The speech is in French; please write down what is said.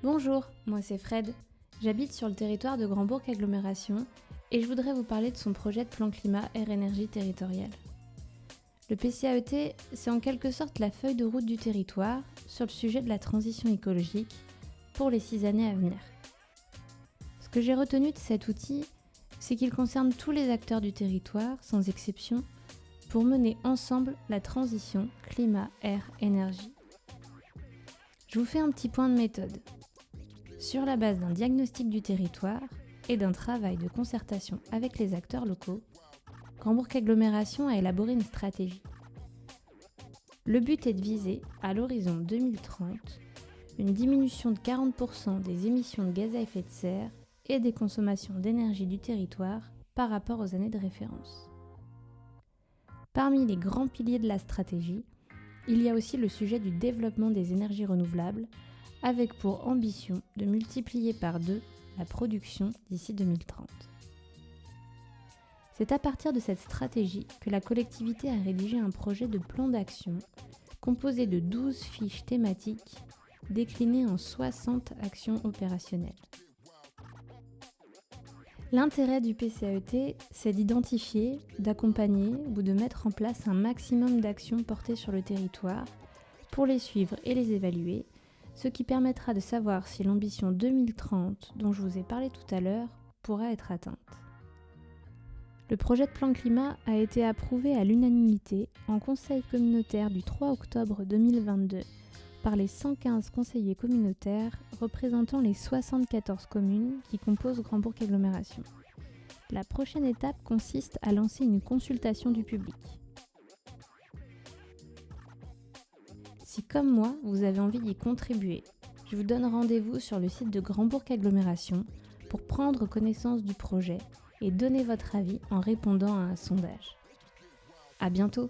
Bonjour, moi c'est Fred. J'habite sur le territoire de Grand Bourg Agglomération et je voudrais vous parler de son projet de plan climat air énergie territorial. Le PCAET, c'est en quelque sorte la feuille de route du territoire sur le sujet de la transition écologique pour les 6 années à venir. Ce que j'ai retenu de cet outil, c'est qu'il concerne tous les acteurs du territoire, sans exception, pour mener ensemble la transition climat, air, énergie. Je vous fais un petit point de méthode. Sur la base d'un diagnostic du territoire et d'un travail de concertation avec les acteurs locaux, Grand Bourg Agglomération a élaboré une stratégie. Le but est de viser, à l'horizon 2030, une diminution de 40% des émissions de gaz à effet de serre et des consommations d'énergie du territoire par rapport aux années de référence. Parmi les grands piliers de la stratégie, il y a aussi le sujet du développement des énergies renouvelables, avec pour ambition de multiplier par 2 la production d'ici 2030. C'est à partir de cette stratégie que la collectivité a rédigé un projet de plan d'action composé de 12 fiches thématiques déclinées en 60 actions opérationnelles. L'intérêt du PCAET, c'est d'identifier, d'accompagner ou de mettre en place un maximum d'actions portées sur le territoire pour les suivre et les évaluer, ce qui permettra de savoir si l'ambition 2030 dont je vous ai parlé tout à l'heure pourra être atteinte. Le projet de plan climat a été approuvé à l'unanimité en conseil communautaire du 3 octobre 2022 par les 115 conseillers communautaires représentant les 74 communes qui composent Grand Bourg Agglomération. La prochaine étape consiste à lancer une consultation du public. Si comme moi, vous avez envie d'y contribuer, je vous donne rendez-vous sur le site de Grand Bourg Agglomération pour prendre connaissance du projet et donner votre avis en répondant à un sondage. À bientôt!